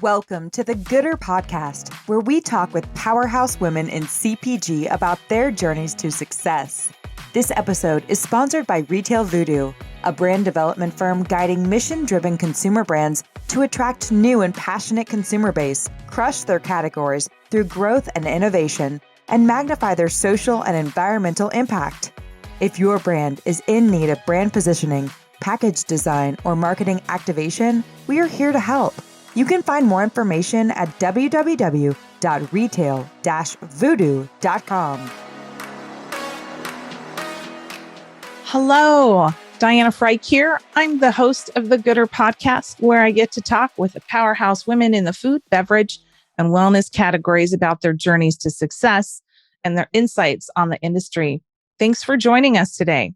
Welcome to the Gooder Podcast, where we talk with powerhouse women in CPG about their journeys to success. This episode is sponsored by Retail Voodoo, a brand development firm guiding mission-driven consumer brands to attract new and passionate consumer base, crush their categories through growth and innovation, and magnify their social and environmental impact. If your brand is in need of brand positioning, package design, or marketing activation, we are here to help. You can find more information at www.retail-voodoo.com. Hello, Diana Frike here. I'm the host of the Gooder Podcast, where I get to talk with the powerhouse women in the food, beverage, and wellness categories about their journeys to success and their insights on the industry. Thanks for joining us today.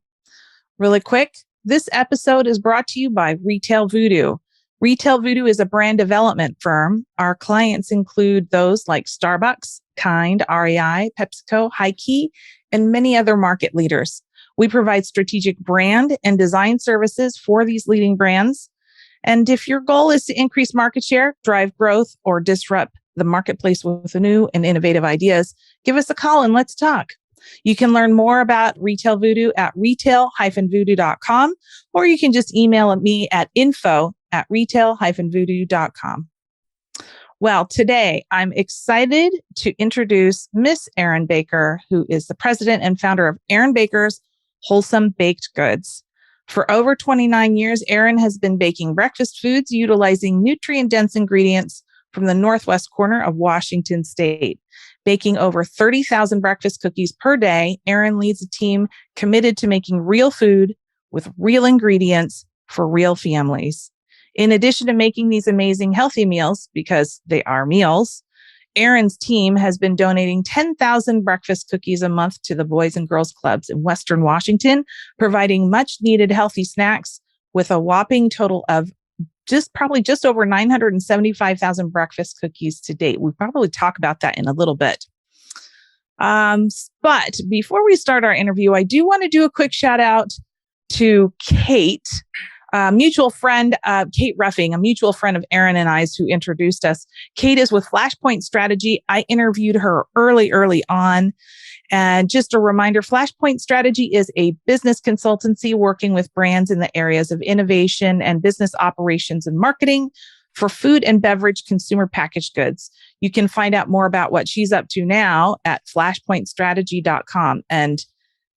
Really quick, this episode is brought to you by Retail Voodoo. Retail Voodoo is a brand development firm. Our clients include those like Starbucks, Kind, REI, PepsiCo, Hi-Key, and many other market leaders. We provide strategic brand and design services for these leading brands. And if your goal is to increase market share, drive growth, or disrupt the marketplace with new and innovative ideas, give us a call and let's talk. You can learn more about Retail Voodoo at retail-voodoo.com, or you can just email me at info@retail-voodoo.com. Well, today I'm excited to introduce Miss Erin Baker, who is the president and founder of Erin Baker's Wholesome Baked Goods. For over 29 years, Erin has been baking breakfast foods utilizing nutrient-dense ingredients from the northwest corner of Washington State. Baking over 30,000 breakfast cookies per day, Erin leads a team committed to making real food with real ingredients for real families. In addition to making these amazing healthy meals, because they are meals, Erin's team has been donating 10,000 breakfast cookies a month to the Boys and Girls Clubs in Western Washington, providing much needed healthy snacks with a whopping total of just over 975,000 breakfast cookies to date. We'll probably talk about that in a little bit. But before we start our interview, I do want to do a quick shout out to Kate, mutual friend, Kate Ruffing, a mutual friend of Erin and I's who introduced us. Kate is with Flashpoint Strategy. I interviewed her early on. And just a reminder, Flashpoint Strategy is a business consultancy working with brands in the areas of innovation and business operations and marketing for food and beverage consumer packaged goods. You can find out more about what she's up to now at flashpointstrategy.com. And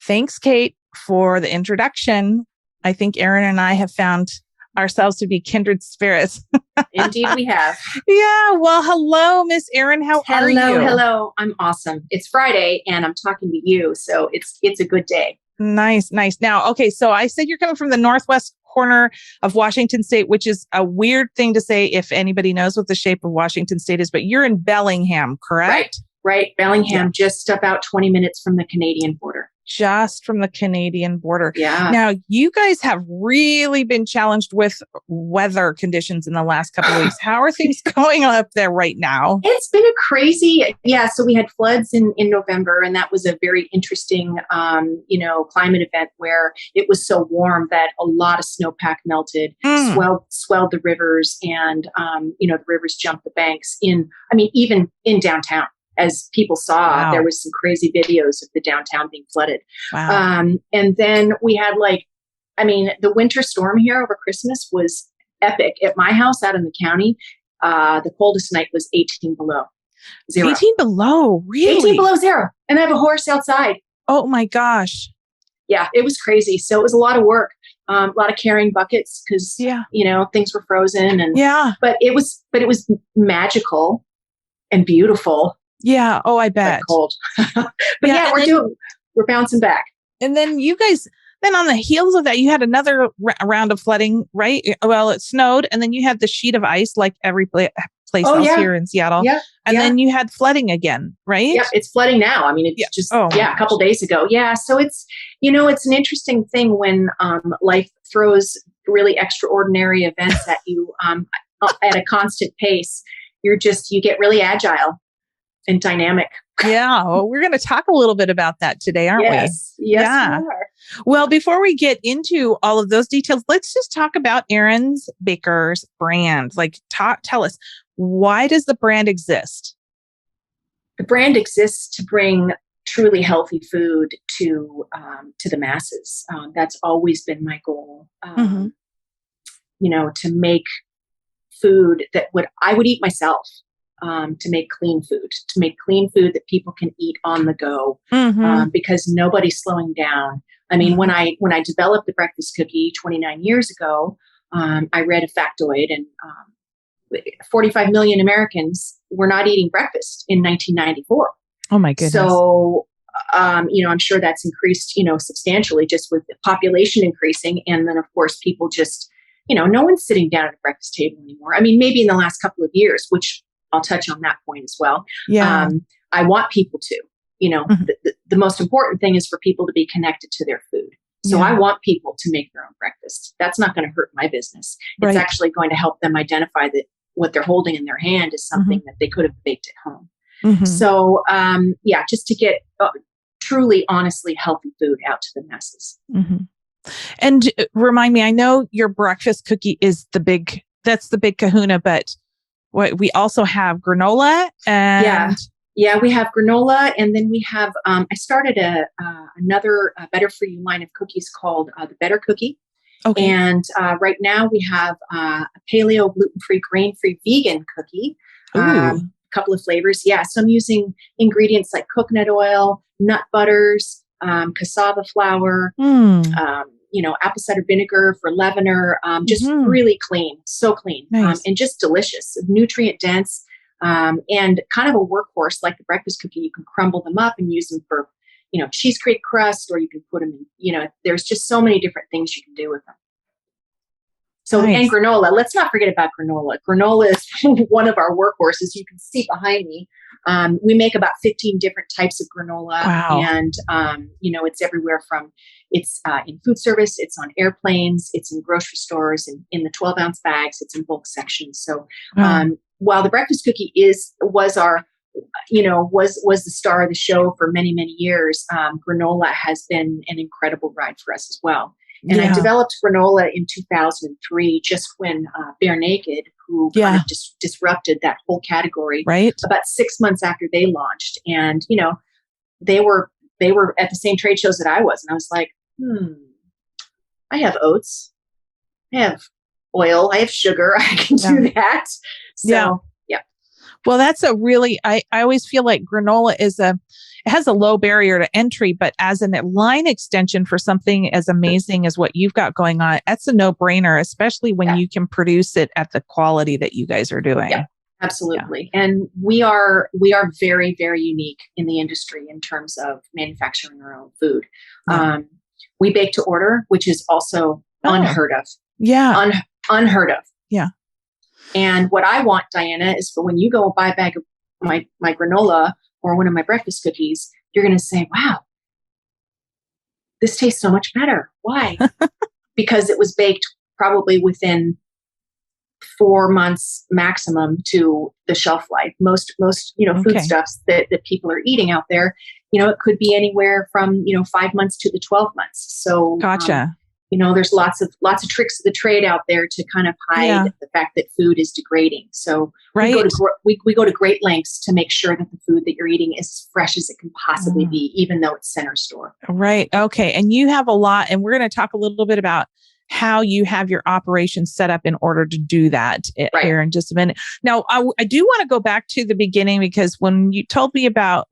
thanks, Kate, for the introduction. I think Erin and I have found ourselves to be kindred spirits. Indeed, we have. Yeah. Well, hello, Miss Erin. How are you? Hello. I'm awesome. It's Friday and I'm talking to you. So it's a good day. Nice. Now, okay. So I said you're coming from the northwest corner of Washington State, which is a weird thing to say if anybody knows what the shape of Washington State is, but you're in Bellingham, correct? Right. Bellingham, just about 20 minutes from the Canadian border. Just from the Canadian border. Yeah. Now, you guys have really been challenged with weather conditions in the last couple of weeks. How are things going up there right now? It's been a crazy, so we had floods in November, and that was a very interesting, climate event where it was so warm that a lot of snowpack melted, swelled the rivers, and, the rivers jumped the banks even in downtown. As people saw, There was some crazy videos of the downtown being flooded. Wow. And then we had the winter storm here over Christmas was epic. At my house out in the county, the coldest night was 18 below zero. 18 below, really? 18 below zero. And I have a horse outside. Oh my gosh. Yeah, it was crazy. So it was a lot of work, a lot of carrying buckets because, things were frozen. But it was magical and beautiful. Yeah. Oh, I bet. But cold. We're bouncing back. And then you guys, on the heels of that, you had another round of flooding, right? Well, it snowed, and then you had the sheet of ice like every place else here in Seattle. Yeah. And then you had flooding again, right? Yeah, it's flooding now. It's a couple days ago. Yeah. So it's, it's an interesting thing when life throws really extraordinary events at you at a constant pace. You get really agile and dynamic. Yeah. Well, we're going to talk a little bit about that today, aren't we? Yes, we are. Well, before we get into all of those details, let's just talk about Erin Baker's brand. Tell us, why does the brand exist? The brand exists to bring truly healthy food to the masses. That's always been my goal. To make food that I would eat myself. To make clean food that people can eat on the go, because nobody's slowing down. I mean, when I developed the breakfast cookie 29 years ago, I read a factoid, and 45 million Americans were not eating breakfast in 1994. Oh my goodness. So, I'm sure that's increased, substantially just with the population increasing. And then of course, people just, no one's sitting down at a breakfast table anymore. I mean, maybe in the last couple of years, which I'll touch on that point as well. Yeah. I want people to, the most important thing is for people to be connected to their food. So I want people to make their own breakfast. That's not going to hurt my business. It's actually going to help them identify that what they're holding in their hand is something that they could have baked at home. So, just to get truly, honestly healthy food out to the masses. And remind me, I know your breakfast cookie is that's the big kahuna, but we also have granola and... Yeah, we have granola, and then we have, I started another Better For You line of cookies called the Better Cookie. Okay. And right now we have a paleo, gluten-free, grain-free, vegan cookie. A couple of flavors. Yeah, so I'm using ingredients like coconut oil, nut butters, cassava flour, apple cider vinegar for leavener, just really clean, so clean, nice. And just delicious, nutrient dense. And kind of a workhorse like the breakfast cookie. You can crumble them up and use them for, cheesecake crust, or you can put them in, there's just so many different things you can do with them. So, nice. And granola, let's not forget about granola. Granola is one of our workhorses. You can see behind me. We make about 15 different types of granola. Wow. And, it's everywhere from, it's in food service, it's on airplanes, it's in grocery stores, in the 12-ounce bags, it's in bulk sections. So, while the breakfast cookie was the star of the show for many, many years, granola has been an incredible ride for us as well. And I developed granola in 2003, just when Bare Naked, who kind of just disrupted that whole category, about 6 months after they launched. And, they were at the same trade shows that I was. And I was like, I have oats, I have oil, I have sugar, I can do that. So, Well, that's I always feel like granola it has a low barrier to entry, but as a line extension for something as amazing as what you've got going on, that's a no-brainer, especially when you can produce it at the quality that you guys are doing. Yeah, absolutely. Yeah. And we are very, very unique in the industry in terms of manufacturing our own food. Yeah. We bake to order, which is also unheard of. Yeah. Unheard of. Yeah. And what I want, Diana, is for when you go and buy a bag of my granola or one of my breakfast cookies, you're going to say, wow, this tastes so much better. Why? Because it was baked probably within 4 months maximum to the shelf life. Most foodstuffs that people are eating out there, it could be anywhere from, 5 months to the 12 months. So gotcha. There's lots of tricks of the trade out there to kind of hide the fact that food is degrading. So we go to great lengths to make sure that the food that you're eating is as fresh as it can possibly be, even though it's center store. Right. Okay. And you have a lot, and we're going to talk a little bit about how you have your operation set up in order to do that here in just a minute. Now, I do want to go back to the beginning, because when you told me about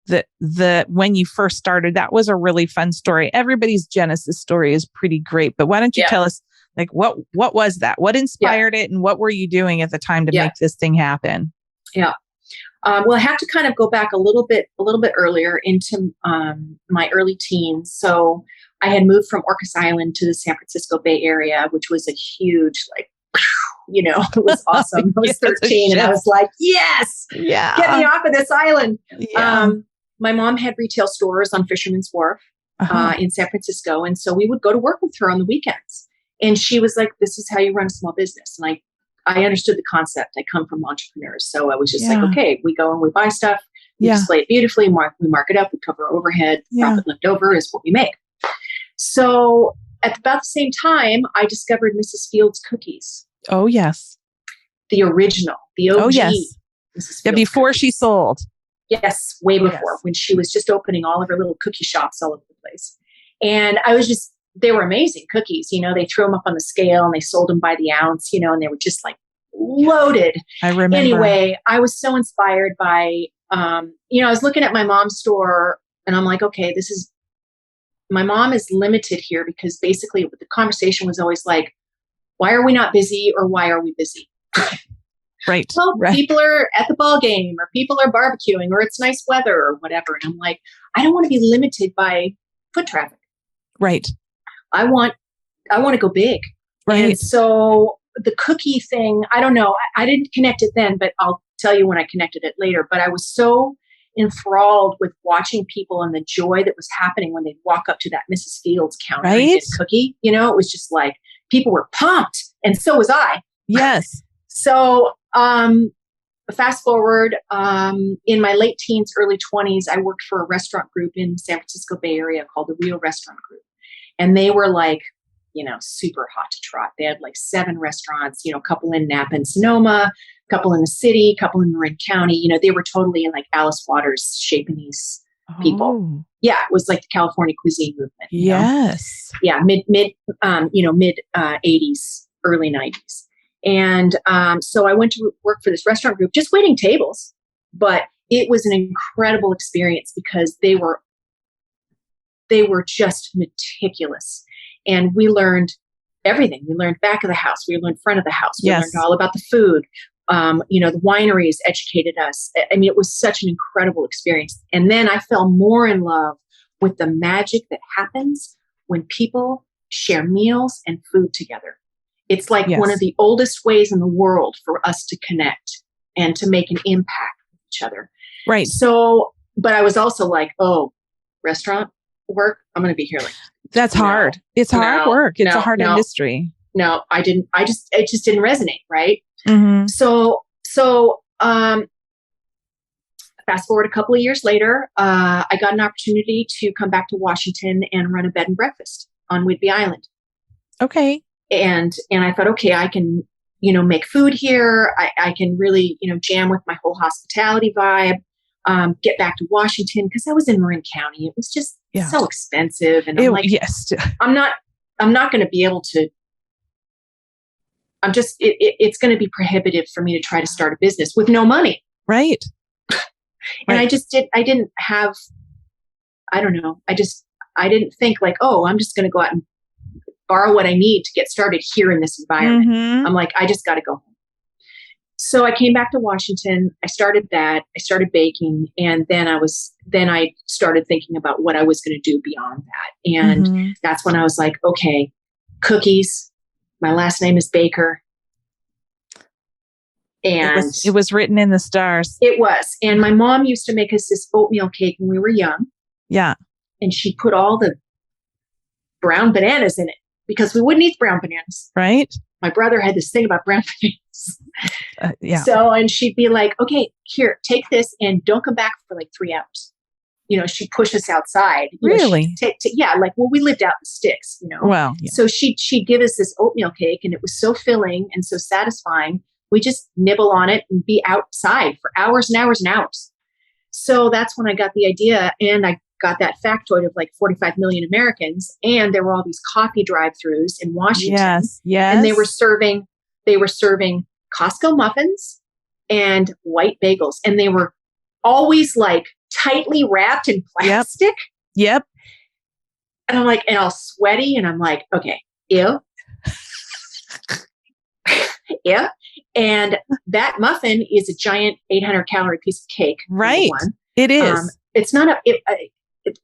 the when you first started, that was a really fun story. Everybody's Genesis story is pretty great, but why don't you tell us what was that? What inspired it, and what were you doing at the time to make this thing happen? Yeah. Well, I have to kind of go back a little bit earlier into my early teens. So I had moved from Orcas Island to the San Francisco Bay Area, which was a huge, it was awesome. I was 13 and I was like, yes, get me off of this island. Yeah. My mom had retail stores on Fisherman's Wharf in San Francisco. And so we would go to work with her on the weekends. And she was like, this is how you run a small business. And I understood the concept. I come from entrepreneurs. So I was just like, okay, we go and we buy stuff, we display it beautifully, we mark it up, we cover overhead, profit left over is what we make. So at about the same time, I discovered Mrs. Fields cookies. Oh, yes. the original, the OG. Oh, yes. Mrs. Yeah, Fields before cookies. she sold. Yes, way before, Yes. when she was just opening all of her little cookie shops all over the place. And they were amazing cookies. They threw them up on the scale and they sold them by the ounce, and they were just like loaded. I remember. Anyway, I was so inspired by, I was looking at my mom's store and I'm like, okay, my mom is limited here because basically the conversation was always like, why are we not busy or why are we busy? Right. Well, right. people are at the ball game or people are barbecuing or it's nice weather or whatever. And I'm like, I don't want to be limited by foot traffic. Right. I want to go big. Right. And so the cookie thing, I don't know. I didn't connect it then, but I'll tell you when I connected it later. But I was so enthralled with watching people and the joy that was happening when they'd walk up to that Mrs. Fields counter and get a cookie. It was just like people were pumped, and so was I. Yes. So fast forward, in my late teens, early 20s, I worked for a restaurant group in the San Francisco Bay Area called the Rio Restaurant Group. And they were like, super hot to trot. They had like 7 restaurants, a couple in Napa and Sonoma, a couple in the city, a couple in Marin County. They were totally in like Alice Waters, Shapenese people. Yeah, it was like the California cuisine movement. Yes. Yeah, mid 80s, early 90s. And so I went to work for this restaurant group, just waiting tables. But it was an incredible experience because they were just meticulous. And we learned everything. We learned back of the house. We learned front of the house. We learned all about the food. The wineries educated us. I mean, it was such an incredible experience. And then I fell more in love with the magic that happens when people share meals and food together. It's like one of the oldest ways in the world for us to connect and to make an impact with each other. Right. So, but I was also like, oh, restaurant work, I'm going to be here like, that's hard. It's hard work. It's a hard industry. No, it just didn't resonate. Right. Mm-hmm. So, fast forward a couple of years later, I got an opportunity to come back to Washington and run a bed and breakfast on Whidbey Island. Okay. And I thought, okay, I can, make food here. I can really, jam with my whole hospitality vibe, get back to Washington because I was in Marin County. It was just so expensive. And I'm like, I'm not going to be able to, it's going to be prohibitive for me to try to start a business with no money. Right. And I didn't have, I don't know. I didn't think like, oh, I'm just going to go out and borrow what I need to get started here in this environment. Mm-hmm. I'm like, I just got to go home. So I came back to Washington. I started that. I started baking. And then I started thinking about what I was going to do beyond that. And that's when I was like, okay, cookies. My last name is Baker. And it was written in the stars. It was. And my mom used to make us this oatmeal cake when we were young. Yeah. And she put all the brown bananas in it because we wouldn't eat brown bananas. Right. My brother had this thing about brown bananas. So, and she'd be like, okay, here, take this and don't come back for like 3 hours. She'd push us outside. Really? We lived out in the sticks, Well, So she'd give us this oatmeal cake and it was so filling and so satisfying. We just nibble on it and be outside for hours and hours and hours. So that's when I got the idea, and I got that factoid of like 45 million Americans, and there were all these coffee drive-thrus in Washington. Yes. And they were serving Costco muffins and white bagels, and they were always like tightly wrapped in plastic. Yep. And I'm like, and all sweaty, and I'm like, okay, ew. Yeah. And that muffin is a giant 800 calorie piece of cake. Right. It is. It's not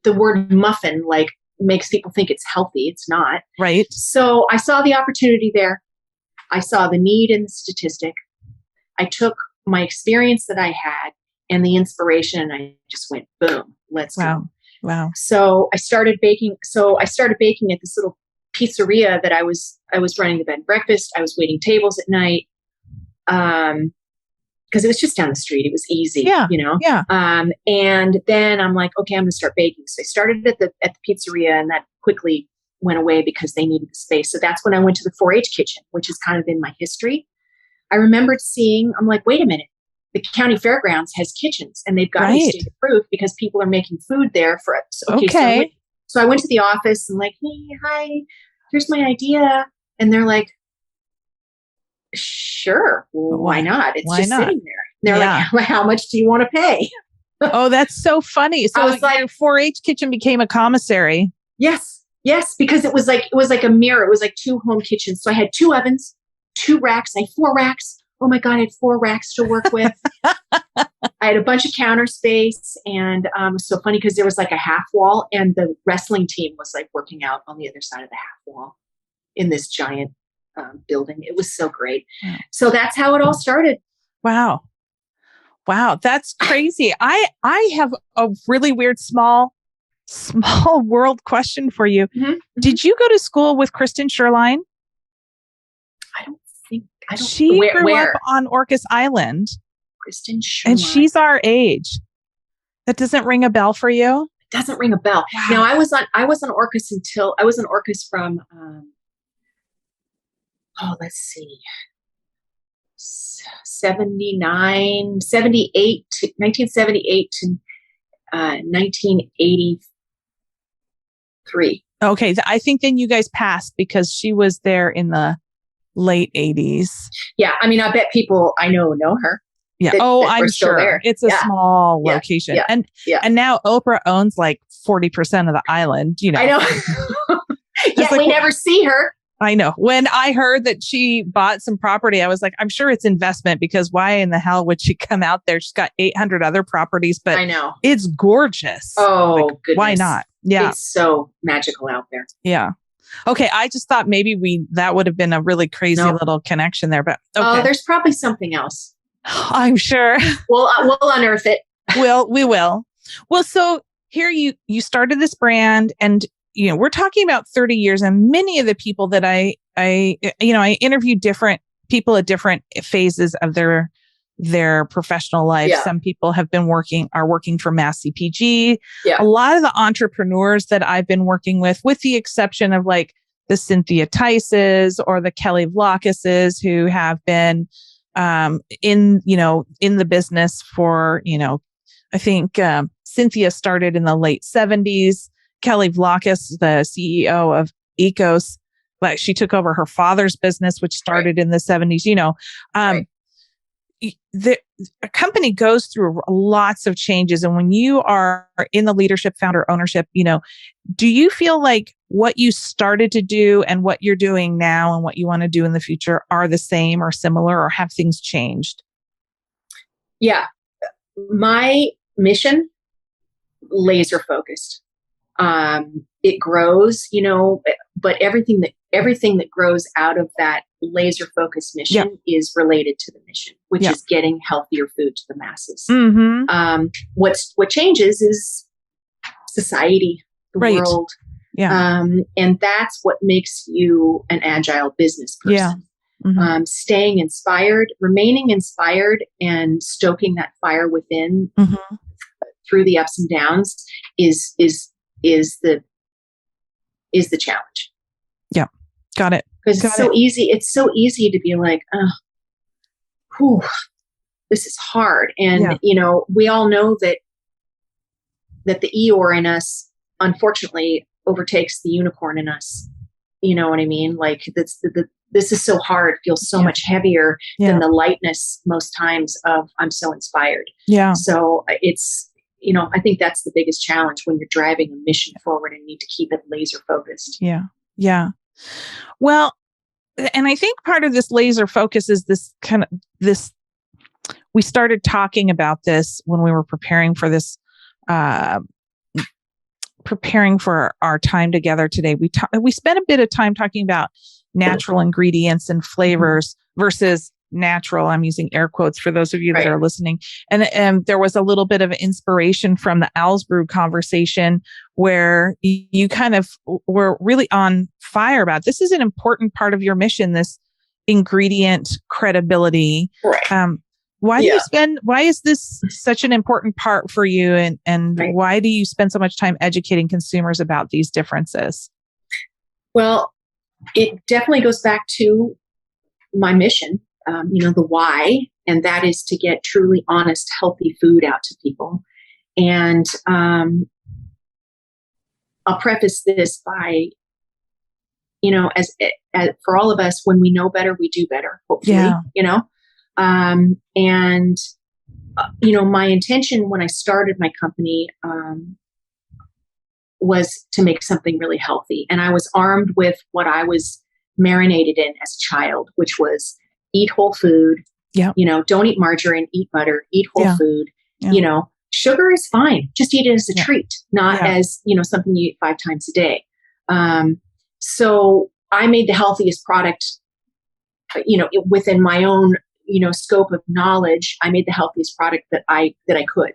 the word muffin like makes people think it's healthy. It's not. Right. So I saw the opportunity there. I saw the need in the statistic. I took my experience that I had and the inspiration, and I just went, boom, let's go. Wow. So I started baking. at this little pizzeria that I was running the bed and breakfast. I was waiting tables at night. Because it was just down the street. It was easy, Yeah. And then I'm like, okay, I'm going to start baking. So I started at the pizzeria, and that quickly went away because they needed the space. So that's when I went to the 4-H kitchen, which is kind of in my history. I remembered seeing, I'm like, wait a minute, the county fairgrounds has kitchens and they've got to be state approved because people are making food there for us. Okay. So I went to the office and like, hey, hi, here's my idea. And they're like, sure, well, why not? It's just sitting there. They're like, well, how much do you want to pay? Oh, that's so funny. So I was like, your 4-H kitchen became a commissary. Yes, because it was like a mirror. It was like 2 home kitchens. So I had 2 ovens, 2 racks. I had 4 racks. Oh my God, I had 4 racks to work with. I had a bunch of counter space, and it was so funny because there was like a half wall, and the wrestling team was like working out on the other side of the half wall in this giant building. It was so great. Wow. So that's how it all started. Wow, that's crazy. I have a really weird small world question for you. Mm-hmm. Did you go to school with Kristen Sherline? I don't think. She grew up on Orcas Island. Kristen Sherline. And she's our age. That doesn't ring a bell for you? It doesn't ring a bell. Wow. Now I was on Orcas until I was on Orcas from let's see. 1978 to 1983. Okay. I think then you guys passed because she was there in the late 80s. Yeah. I mean, I bet people I know her. Yeah. I'm sure. There. It's a small location. Yeah. And now Oprah owns like 40% of the island, you know. I know. Yet we never see her. I know. When I heard that she bought some property, I was like, I'm sure it's investment because why in the hell would she come out there? She's got 800 other properties, but I know it's gorgeous. Oh, goodness. Why not? Yeah. It's so magical out there. Yeah. Okay. I just thought maybe that would have been a really crazy little connection there, but okay. Oh, there's probably something else. I'm sure. We'll unearth it. We will. Well, so here you started this brand and you know, we're talking about 30 years and many of the people that I interviewed different people at different phases of their professional life. Yeah. Some people are working for Mass CPG. Yeah. A lot of the entrepreneurs that I've been working with the exception of like the Cynthia Tices or the Kelly Vlachases who have been in the business for, I think Cynthia started in the late 70s. Kelly Vlachas, the CEO of Ecos, like she took over her father's business, which started in the 70s. The company goes through lots of changes. And when you are in the leadership, founder ownership, do you feel like what you started to do and what you're doing now and what you want to do in the future are the same or similar or have things changed? Yeah. My mission, laser focused. It grows, but everything that grows out of that laser focused mission is related to the mission, which is getting healthier food to the masses. Mm-hmm. What changes is society, the world. Yeah. And that's what makes you an agile business person. Yeah. Mm-hmm. Staying inspired, remaining inspired and stoking that fire within through the ups and downs is the challenge. Yeah. Got it. Because it's so easy. It's so easy to be like, this is hard. And, we all know that the Eeyore in us, unfortunately, overtakes the unicorn in us. You know what I mean? Like this is so hard, feels so much heavier than the lightness most times of I'm so inspired. Yeah. So it's, I think that's the biggest challenge when you're driving a mission forward and need to keep it laser focused. Yeah. Yeah. Well, and I think part of this laser focus is we started talking about this when we were preparing for this, preparing for our time together today. We spent a bit of time talking about natural ingredients and flavors versus natural. I'm using air quotes for those of you that are listening. And there was a little bit of inspiration from the Owl's Brew conversation where you kind of were really on fire about this is an important part of your mission, this ingredient credibility. Right. Why is this such an important part for you? And why do you spend so much time educating consumers about these differences? Well, it definitely goes back to my mission. the why, and that is to get truly honest, healthy food out to people. And I'll preface this by, as for all of us, when we know better, we do better, hopefully, my intention when I started my company was to make something really healthy. And I was armed with what I was marinated in as a child, which was eat whole food, don't eat margarine, eat butter, eat whole food, sugar is fine. Just eat it as a treat, not as, something you eat 5 times a day. So I made the healthiest product, within my own, scope of knowledge. I made the healthiest product that I could.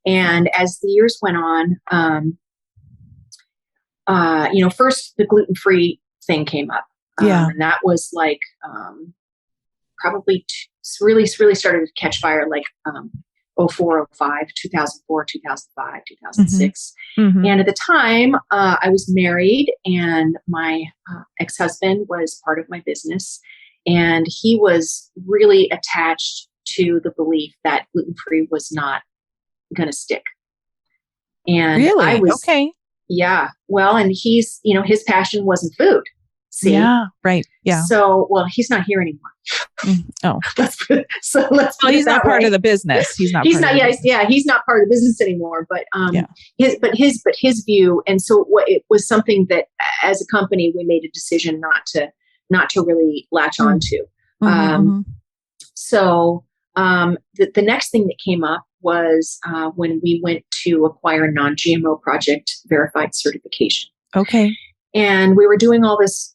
And as the years went on, first the gluten-free thing came up. And that was like, probably really started to catch fire, like, 04, 05, 2004, 2005, 2006. Mm-hmm. And at the time, I was married, and my ex-husband was part of my business. And he was really attached to the belief that gluten-free was not going to stick. And really? I was, okay. Yeah. Well, and he's, his passion wasn't food. See? Yeah. Right. Yeah. So, well, he's not here anymore. Oh, well, he's not part of the business. He's not. He's not part of the business anymore. But his view, and so it was something that, as a company, we made a decision not to really latch on to. So the next thing that came up was when we went to acquire non-GMO project verified certification. Okay. And we were doing all this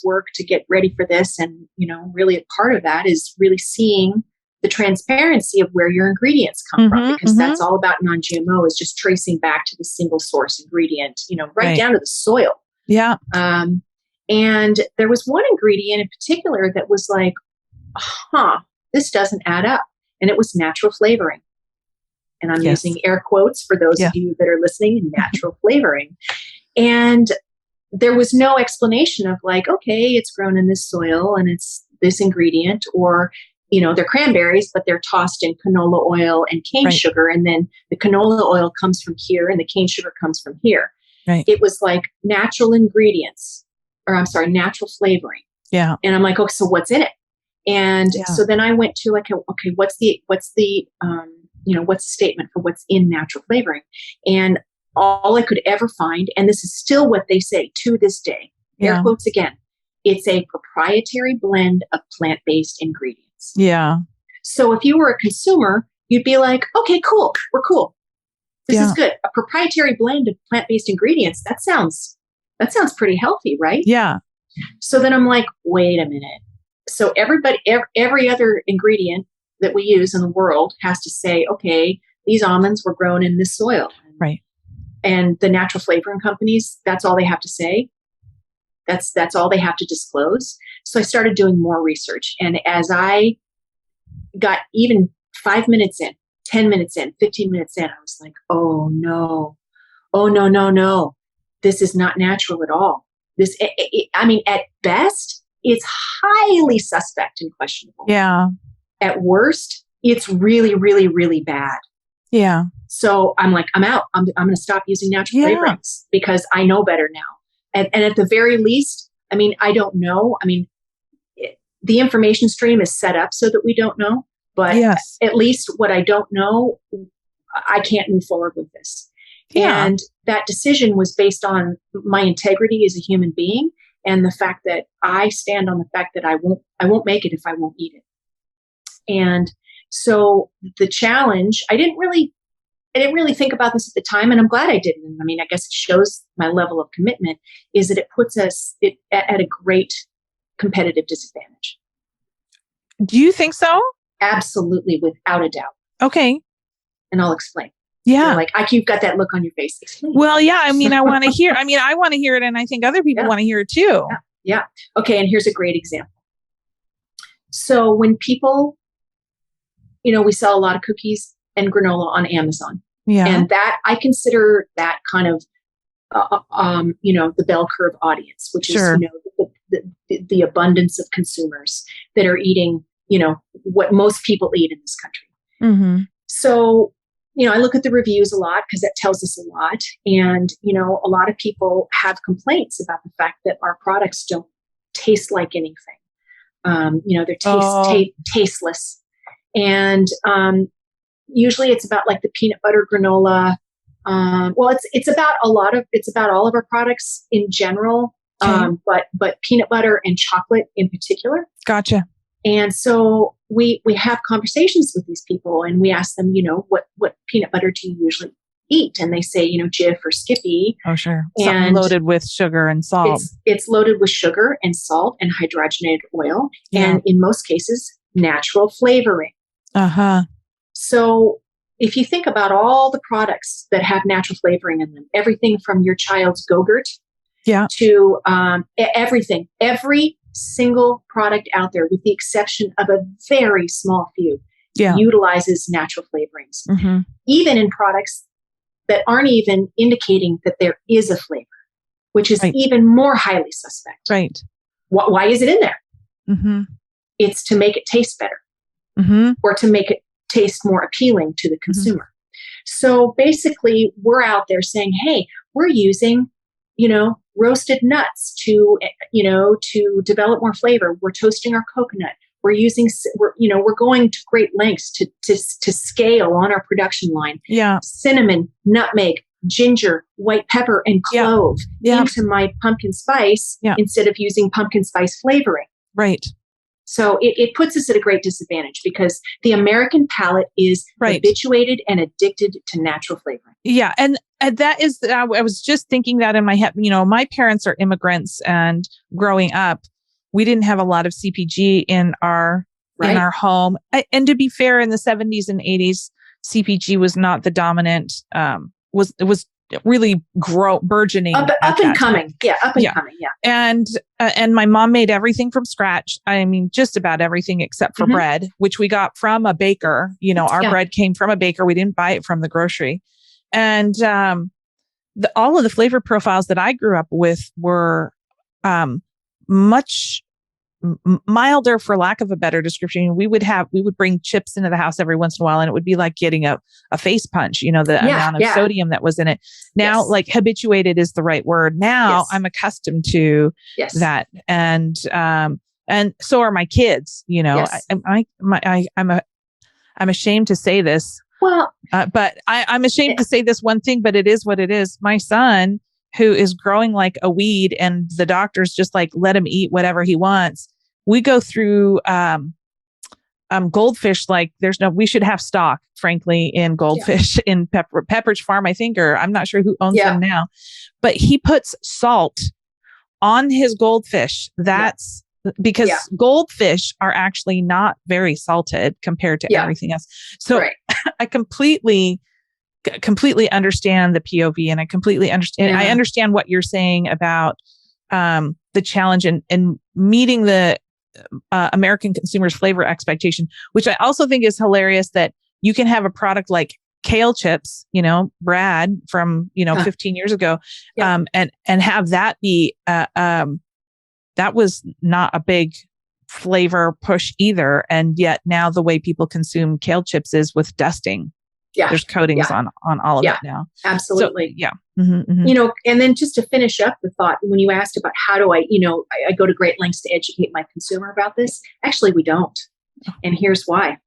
work to get ready for this. And, really a part of that is really seeing the transparency of where your ingredients come from, because that's all about non-GMO, is just tracing back to the single source ingredient, right down to the soil. Yeah. And there was one ingredient in particular that was like, this doesn't add up. And it was natural flavoring. And I'm using air quotes for those of you that are listening, natural flavoring. And there was no explanation of like, okay, it's grown in this soil and it's this ingredient, or, they're cranberries, but they're tossed in canola oil and cane sugar. And then the canola oil comes from here and the cane sugar comes from here. Right. It was like natural flavoring. Yeah. And I'm like, okay, so what's in it? And so then I went to like, okay, what's the statement for what's in natural flavoring? And all I could ever find, and this is still what they say to this day, air quotes again, it's a proprietary blend of plant-based ingredients. Yeah. So if you were a consumer, you'd be like, okay, cool. We're cool. This is good. A proprietary blend of plant-based ingredients. That sounds pretty healthy, right? Yeah. So then I'm like, wait a minute. So every other ingredient that we use in the world has to say, okay, these almonds were grown in this soil. Right. And the natural flavoring companies, that's all they have to say. That's all they have to disclose. So I started doing more research. And as I got even 5 minutes in, 10 minutes in, 15 minutes in, I was like, oh no. This is not natural at all. At best, it's highly suspect and questionable. Yeah. At worst, it's really, really, really bad. Yeah. So I'm like, I'm out. I'm going to stop using natural flavorings because I know better now. And at the very least, I don't know. The information stream is set up so that we don't know. But at least what I don't know, I can't move forward with this. Yeah. And that decision was based on my integrity as a human being, and the fact that I stand on the fact that I won't make it if I won't eat it. And so the challenge, I didn't really think about this at the time, and I'm glad I didn't. I guess it shows my level of commitment, is that it puts us at a great competitive disadvantage. Do you think so? Absolutely, without a doubt. Okay. And I'll explain. Yeah. You've got that look on your face. Explain. Well, yeah. I want to hear. I want to hear it, and I think other people want to hear it too. Yeah. Okay. And here's a great example. So when people, we sell a lot of cookies and granola on Amazon. Yeah. And that, I consider that kind of, the bell curve audience, which is, the abundance of consumers that are eating what most people eat in this country. Mm-hmm. So, I look at the reviews a lot because that tells us a lot. And, a lot of people have complaints about the fact that our products don't taste like anything. They're tasteless. And usually it's about like the peanut butter granola. It's about all of our products in general, but peanut butter and chocolate in particular. Gotcha. And so we have conversations with these people, and we ask them, what peanut butter do you usually eat? And they say, Jif or Skippy. Oh, sure. Something loaded with sugar and salt. It's loaded with sugar and salt and hydrogenated oil, and in most cases, natural flavoring. Uh-huh. So if you think about all the products that have natural flavoring in them, everything from your child's Go-Gurt to everything, every single product out there, with the exception of a very small few, utilizes natural flavorings. Mm-hmm. Even in products that aren't even indicating that there is a flavor, which is even more highly suspect. Right. Why is it in there? Mm-hmm. It's to make it taste better, or to make it taste more appealing to the consumer. Mm-hmm. So basically, we're out there saying, hey, we're using, roasted nuts to develop more flavor. We're toasting our coconut. We're going to great lengths to scale on our production line. Yeah. Cinnamon, nutmeg, ginger, white pepper, and clove into my pumpkin spice instead of using pumpkin spice flavoring. Right. So it puts us at a great disadvantage because the American palate is habituated and addicted to natural flavoring. Yeah. And that is, I was just thinking that in my head, my parents are immigrants, and growing up, we didn't have a lot of CPG in our home. And to be fair, in the 70s and 80s, CPG was not the dominant, it was really burgeoning. Up and coming. Yeah. Up and coming. Yeah. And my mom made everything from scratch. I mean, just about everything except for bread, which we got from a baker. Our bread came from a baker. We didn't buy it from the grocery. And all of the flavor profiles that I grew up with were much milder, for lack of a better description. We would bring chips into the house every once in a while, and it would be like getting a face punch, the amount of sodium that was in it. Now, like habituated is the right word. Now I'm accustomed to that. And so are my kids, I'm ashamed to say this. Well, but I'm ashamed to say this one thing, but it is what it is. My son, who is growing like a weed, and the doctors just like let him eat whatever he wants. We go through goldfish like we should have stock, frankly, in goldfish in Pepperidge Farm, I think, or I'm not sure who owns them now. But he puts salt on his goldfish. That's because goldfish are actually not very salted compared to everything else. So I completely understand the POV, and I completely understand. I understand what you're saying about the challenge in meeting the American consumer's flavor expectation, which I also think is hilarious that you can have a product like kale chips, Brad from 15 years ago, and have that be that was not a big flavor push either, and yet now the way people consume kale chips is with dusting. Yeah. There's coatings on all of it now. Absolutely. So, And then just to finish up the thought, when you asked about how do I go to great lengths to educate my consumer about this, actually we don't. And here's why.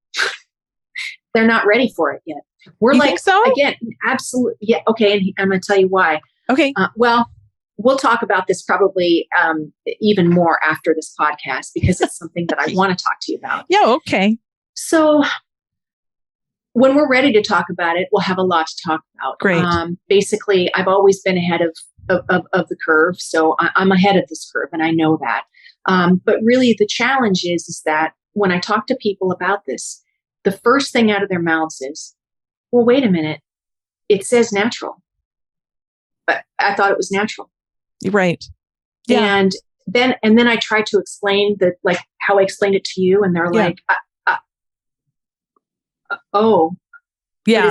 They're not ready for it yet. You think so? Again, absolutely. Yeah. Okay. And I'm going to tell you why. Okay. Well, we'll talk about this probably even more after this podcast, because it's something that I want to talk to you about. Yeah. Okay. So when we're ready to talk about it, we'll have a lot to talk about. Great. Basically, I've always been ahead of the curve. So I'm ahead of this curve, and I know that. But really, the challenge is that when I talk to people about this, the first thing out of their mouths is, well, wait a minute. It says natural. But I thought it was natural. Right. Yeah. And then I try to explain how I explained it to you, and they're like, oh, yeah.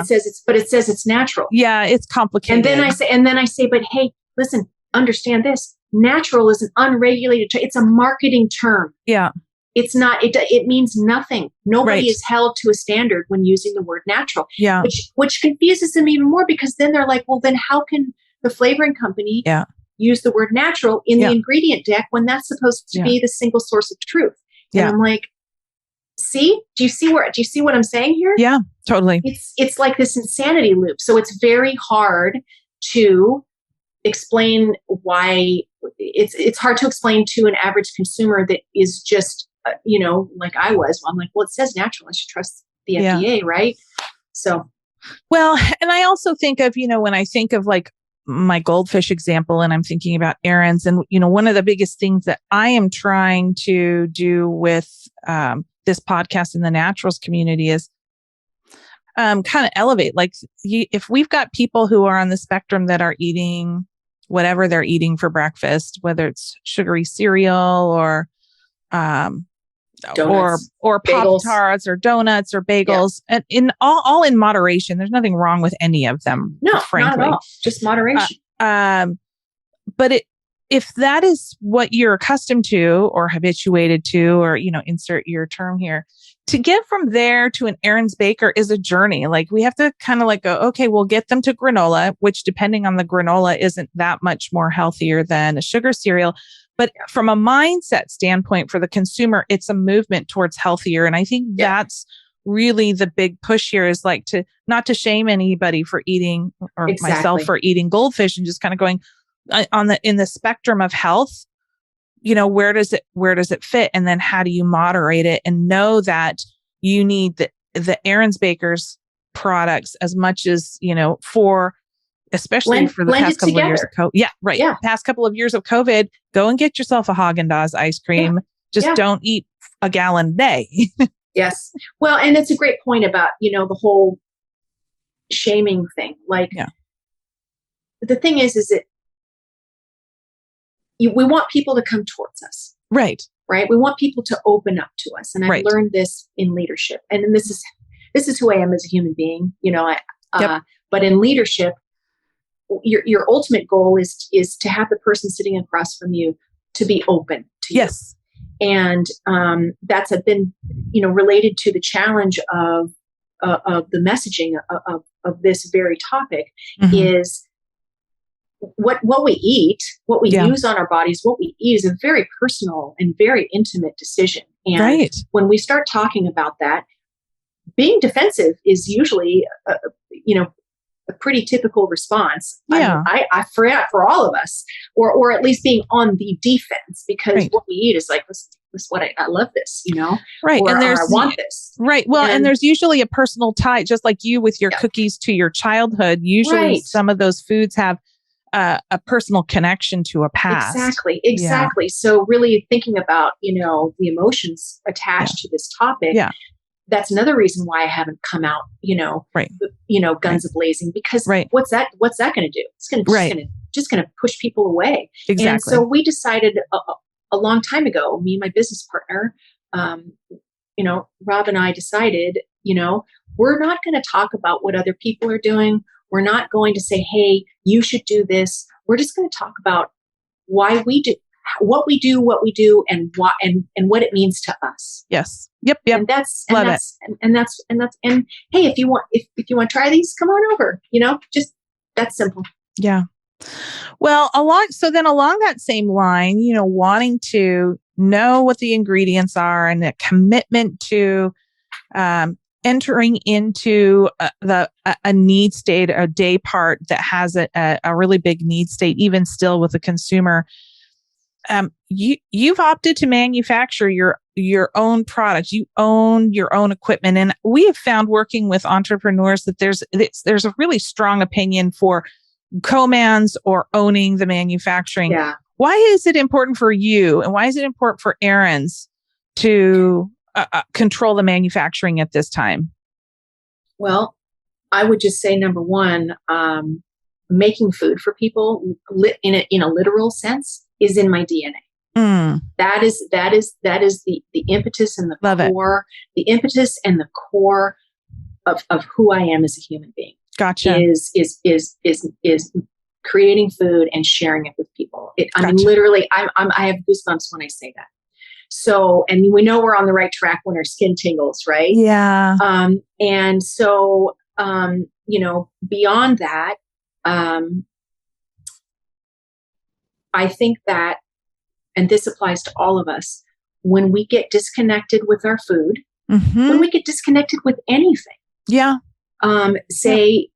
But it says it's natural. Yeah, it's complicated. And then I say, but hey, listen, understand this. Natural is an unregulated term. It's a marketing term. Yeah. It's not, it means nothing. Nobody Right. is held to a standard when using the word natural, Yeah. which confuses them even more, because then they're like, well, then how can the flavoring company Yeah. use the word natural in the ingredient deck when that's supposed to be the single source of truth? And I'm like, see, do you see what I'm saying here? Yeah, totally. It's like this insanity loop. So it's very hard to explain why it's hard to explain to an average consumer that is just, like I was. I'm like, well, it says natural. I should trust the FDA, right? So. Well, and I also think of, when I think of like my goldfish example, and I'm thinking about Erin's, and, one of the biggest things that I am trying to do with this podcast in the naturals community is kind of elevate, like if we've got people who are on the spectrum that are eating whatever they're eating for breakfast, whether it's sugary cereal or donuts, or bagels. Pop-Tarts or donuts or bagels, and in all in moderation. There's nothing wrong with any of them. No, frankly. not at all. Just moderation. But if that is what you're accustomed to or habituated to, or, insert your term here, to get from there to an Erin Baker is a journey. Like we have to kind of like go, okay, we'll get them to granola, which depending on the granola isn't that much more healthier than a sugar cereal. But from a mindset standpoint for the consumer, it's a movement towards healthier. And I think that's really the big push here, is like not to shame anybody for eating, or myself for eating goldfish, and just kind of going in the spectrum of health, where does it fit? And then how do you moderate it and know that you need the Erin Baker's products as much as, especially for the past couple of years of COVID. Yeah, right. Yeah. Past couple of years of COVID, go and get yourself a Haagen-Dazs ice cream. Just don't eat a gallon a day. Yes. Well, and it's a great point about, the whole shaming thing. Like, the thing is that we want people to come towards us. Right. Right. We want people to open up to us. And I've learned this in leadership. And then this is who I am as a human being, but in leadership, your ultimate goal is to have the person sitting across from you to be open to you. Yes. And that's been, related to the challenge of the messaging of this very topic, is what we eat, what we use on our bodies, what we eat is a very personal and very intimate decision. And when we start talking about that, being defensive is usually, a pretty typical response. Yeah. I for all of us, or at least being on the defense, because what we eat is like, this what I love this, right. Or, and I want this. Right. Well, and there's usually a personal tie, just like you with your cookies to your childhood. Usually some of those foods have a personal connection to a past. Exactly. Yeah. So really thinking about, the emotions attached to this topic. Yeah. That's another reason why I haven't come out, guns a-blazing, because what's that going to do? It's going to just going to push people away. Exactly. And so we decided a long time ago, me and my business partner, Rob and I decided, we're not going to talk about what other people are doing. We're not going to say, hey, you should do this. We're just going to talk about why we do what we do, and why and what it means to us. Yes. Yep. And that's hey, if you want to try these, come on over. Just that's simple. Yeah. Well, along that same line, wanting to know what the ingredients are, and the commitment to entering into a need state, a day part that has a really big need state, even still with the consumer. You've opted to manufacture your own products. You own your own equipment, and we have found, working with entrepreneurs, that there's a really strong opinion for co-mans or owning the manufacturing. Yeah. Why is it important for you, and why is it important for Erin's to control the manufacturing at this time? Well, I would just say, number one, making food for people in a literal sense is in my DNA. That is the impetus and the core, the impetus and the core of who I am as a human being. Gotcha. Is creating food and sharing it with people. I mean, literally, I have goosebumps when I say that. So, and we know we're on the right track when our skin tingles, right? Yeah. And so, beyond that, I think that, and this applies to all of us, when we get disconnected with our food, when we get disconnected with anything, say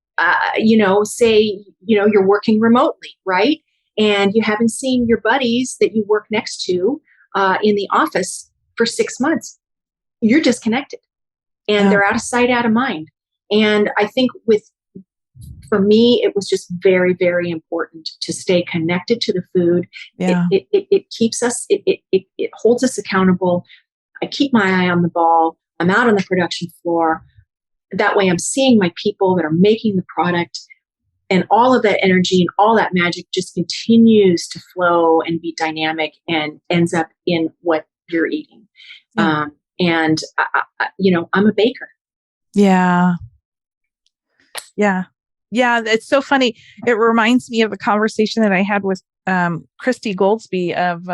you're working remotely, right? And you haven't seen your buddies that you work next to in the office for 6 months. You're disconnected, and they're out of sight, out of mind. And I think for me, it was just very, very important to stay connected to the food. Yeah. It keeps us, it holds us accountable. I keep my eye on the ball. I'm out on the production floor. That way I'm seeing my people that are making the product, and all of that energy and all that magic just continues to flow and be dynamic and ends up in what you're eating. Yeah. I'm a baker. Yeah. Yeah. Yeah. It's so funny. It reminds me of a conversation that I had with Christy Goldsby of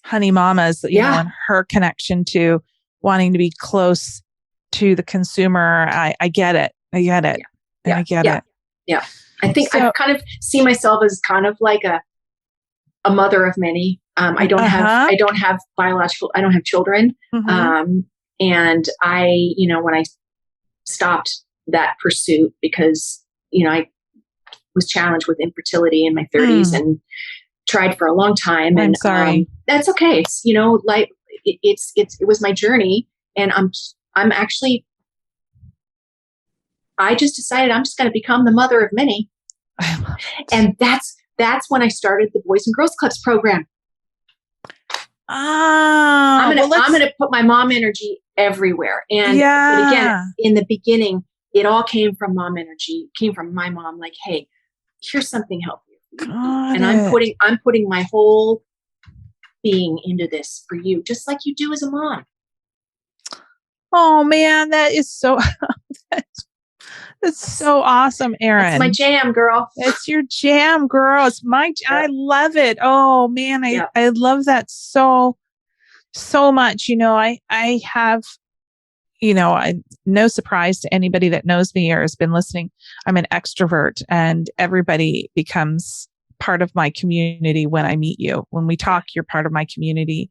Honey Mamas, and her connection to wanting to be close to the consumer. I get it. I get it. Yeah. I get it. Yeah. I think I kind of see myself as kind of like a mother of many. I don't have children. And when I stopped that pursuit because, I was challenged with infertility in my 30s and tried for a long time. And I'm sorry. That's okay. It's, like it was my journey, and I just decided I'm just going to become the mother of many. And that's when I started the Boys and Girls Clubs program. I'm going to put my mom energy everywhere. And but again, in the beginning, it all came from mom energy. It came from my mom, like, hey, here's something healthy. I'm putting my whole being into this for you, just like you do as a mom. Oh man, that is so that's so awesome, Erin. It's my jam, girl. It's your jam, girl. It's I love it. Oh man, I love that so much. I have, no surprise to anybody that knows me or has been listening. I'm an extrovert, and everybody becomes part of my community when I meet you. When we talk, you're part of my community.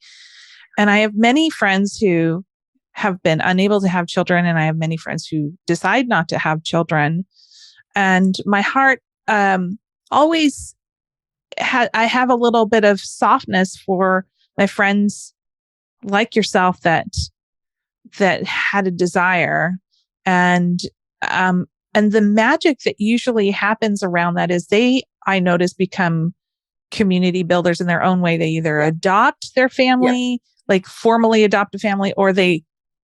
And I have many friends who have been unable to have children, and I have many friends who decide not to have children. And my heart always I have a little bit of softness for my friends like yourself that had a desire, and the magic that usually happens around that is I notice, become community builders in their own way. They either adopt their family, like formally adopt a family, or they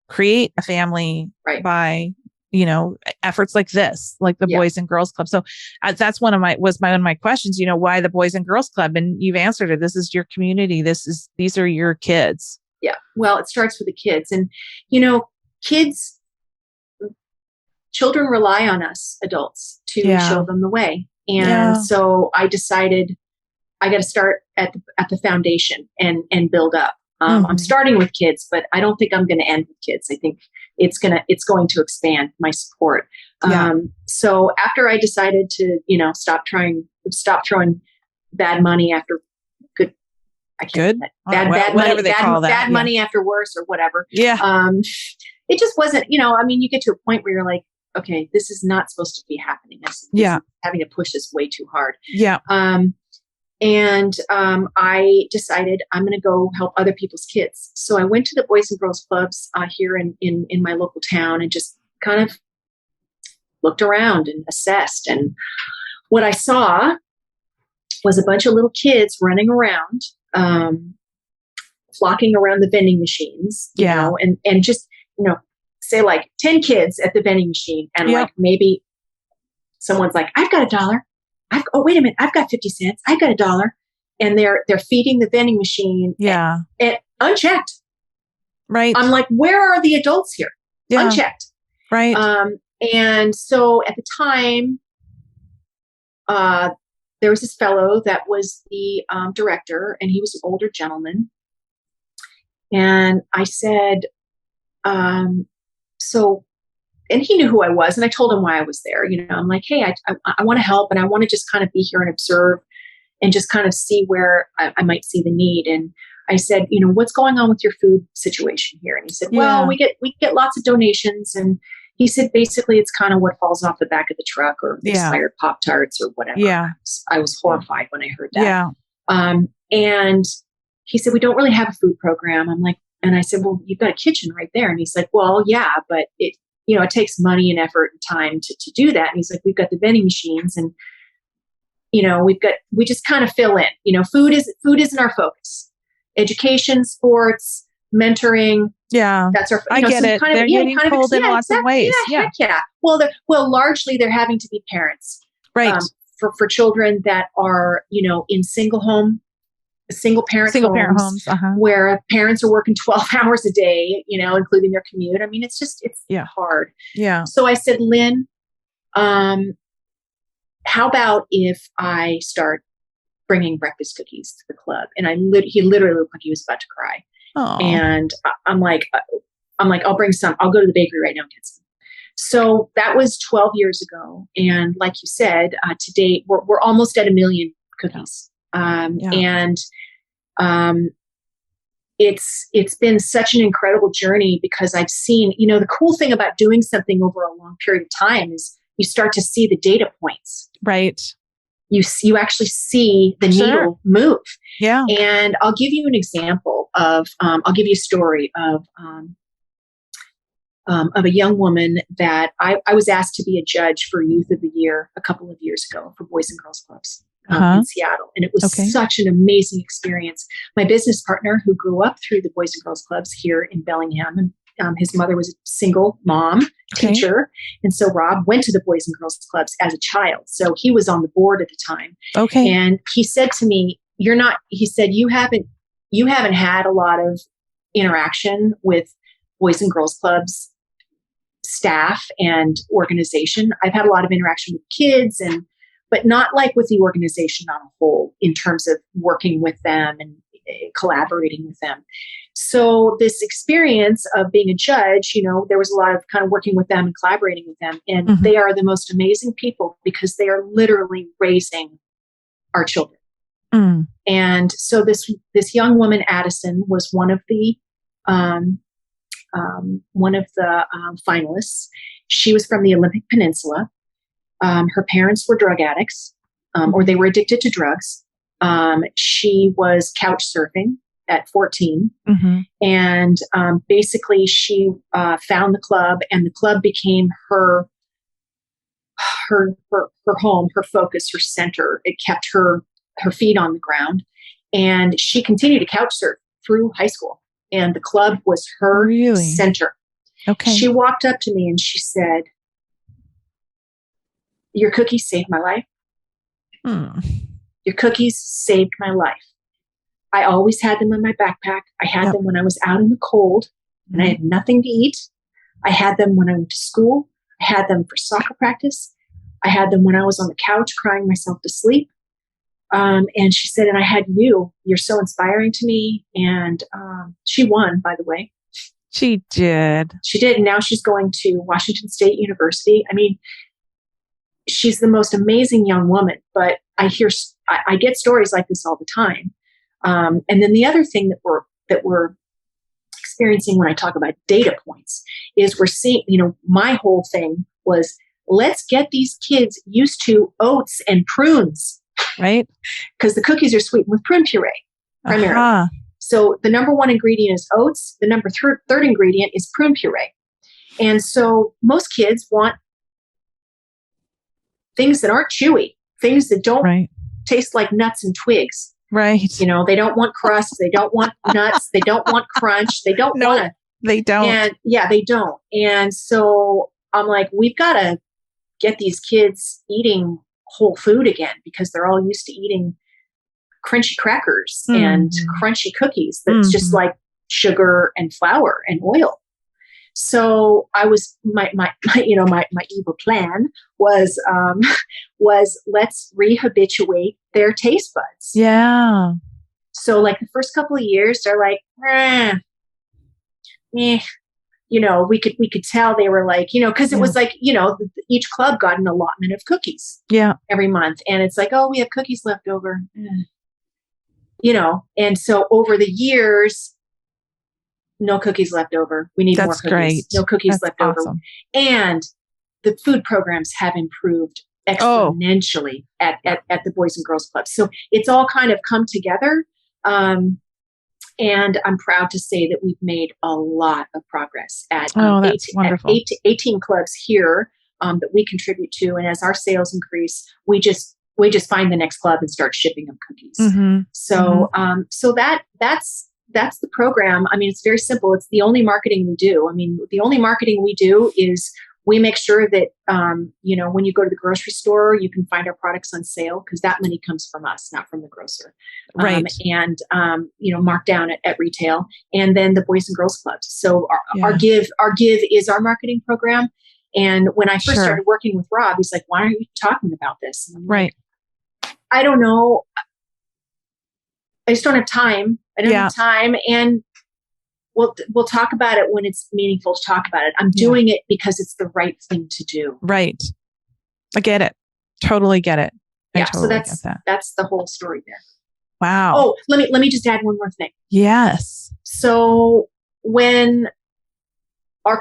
create a family by, efforts like this, like the Boys and Girls Club. So that's one of my questions, why the Boys and Girls Club? And you've answered it. This is your community. These are your kids. Yeah. Well, it starts with the kids, and, children rely on us adults to show them the way. And so I decided I got to start at the foundation and build up. I'm starting with kids, but I don't think I'm going to end with kids. I think it's going to expand my support. So after I decided to, stop throwing bad money after good, bad money after worse, or whatever. Yeah. It just wasn't, you get to a point where you're like, okay, this is not supposed to be happening. This is having to push this way too hard. Yeah. And I decided I'm going to go help other people's kids. So I went to the Boys and Girls Clubs here in my local town, and just kind of looked around and assessed. And what I saw was a bunch of little kids running around, flocking around the vending machines, you know, and just, say like 10 kids at the vending machine. And like maybe someone's like, I've got $1. Oh, wait a minute. I've got 50 cents. I've got $1. And they're feeding the vending machine. And unchecked. Right. I'm like, where are the adults here? Unchecked. Right. And so at the time, there was this fellow that was the director, and he was an older gentleman. And I said, so, and he knew who I was, and I told him why I was there. I'm like, hey, I want to help, and I want to just kind of be here and observe and just kind of see where I might see the need. And I said, what's going on with your food situation here? And he said, well, we get lots of donations. And he said, basically, it's kind of what falls off the back of the truck or expired Pop-Tarts or whatever. Yeah. I was horrified when I heard that. Yeah. And he said, we don't really have a food program. I'm like, and I said, well, you've got a kitchen right there. And he's like, well, yeah, but it takes money and effort and time to do that. And he's like, we've got the vending machines, and we just kind of fill in. Food isn't our focus. Education, sports, mentoring. Yeah, that's our. I get it. They're getting pulled in lots of ways. Yeah, heck yeah. Well, largely they're having to be parents, right? For children that are in single parent homes, where parents are working 12 hours a day, including their commute. I mean, it's hard. Yeah. So I said, Lynn, how about if I start bringing breakfast cookies to the club? And he literally looked like he was about to cry. Aww. And I'm like, I'll bring some. I'll go to the bakery right now and get some. So that was 12 years ago. And like you said, to date, we're almost at 1 million cookies. And it's been such an incredible journey because I've seen, the cool thing about doing something over a long period of time is you start to see the data points. Right. You actually see the needle move. Yeah. And I'll give you an example of, I'll give you a story of a young woman that I was asked to be a judge for Youth of the Year a couple of years ago for Boys and Girls Clubs in Seattle. And it was such an amazing experience. My business partner, who grew up through the Boys and Girls Clubs here in Bellingham, and his mother was a single mom teacher. And so Rob went to the Boys and Girls Clubs as a child. So he was on the board at the time. Okay. And he said to me, you haven't had a lot of interaction with Boys and Girls Clubs staff and organization. I've had a lot of interaction with kids, but not like with the organization on a whole in terms of working with them and collaborating with them. So this experience of being a judge, there was a lot of kind of working with them and collaborating with them. And they are the most amazing people because they are literally raising our children. Mm. And so this young woman, Addison, was one of the finalists. She was from the Olympic Peninsula. Her parents were drug addicts, or they were addicted to drugs. She was couch surfing at 14. And basically she found the club, and the club became her home, her focus, her center. It kept her feet on the ground. And she continued to couch surf through high school. And the club was her center. Okay. She walked up to me and she said, "Your cookies saved my life. Your cookies saved my life. I always had them in my backpack. I had them when I was out in the cold and I had nothing to eat. I had them when I went to school. I had them for soccer practice. I had them when I was on the couch crying myself to sleep." And she said, "And I had you. You're so inspiring to me." And she won, by the way. She did. She did. And now she's going to Washington State University. I mean, she's the most amazing young woman, but I get stories like this all the time. And then the other thing that we're experiencing when I talk about data points is we're seeing, my whole thing was, let's get these kids used to oats and prunes, right? Because the cookies are sweetened with prune puree primarily. So the number one ingredient is oats. The number third ingredient is prune puree. And so most kids want things that aren't chewy, things that don't taste like nuts and twigs. Right. They don't want crust. They don't want nuts. They don't want crunch. They don't want to. They don't. And they don't. And so I'm like, we've got to get these kids eating whole food again because they're all used to eating crunchy crackers and crunchy cookies. That's just like sugar and flour and oil. So I was my evil plan was let's rehabituate their taste buds. Yeah. So like the first couple of years, they're like, we could tell they were like, because it was like, each club got an allotment of cookies every month. And it's like, oh, we have cookies left over, and so over the years, no cookies left over. We need more cookies. Great. No cookies left over. And the food programs have improved exponentially at the Boys and Girls Club. So it's all kind of come together. And I'm proud to say that we've made a lot of progress at, that's wonderful. 18 clubs here that we contribute to. And as our sales increase, we just find the next club and start shipping them cookies. Mm-hmm. So that's the program. I mean, it's very simple. It's the only marketing we do. I mean, the only marketing we do is we make sure that, when you go to the grocery store, you can find our products on sale because that money comes from us, not from the grocer. Right. And marked down at retail, and then the Boys and Girls Clubs. So our give is our marketing program. And when I first started working with Rob, he's like, why aren't you talking about this? And I'm like, I don't know. I just don't have time. I don't have time. And we'll talk about it when it's meaningful to talk about it. I'm doing it because it's the right thing to do. Right. I get it. Totally get it. So that's the whole story there. Wow. Oh, let me just add one more thing. Yes. So when our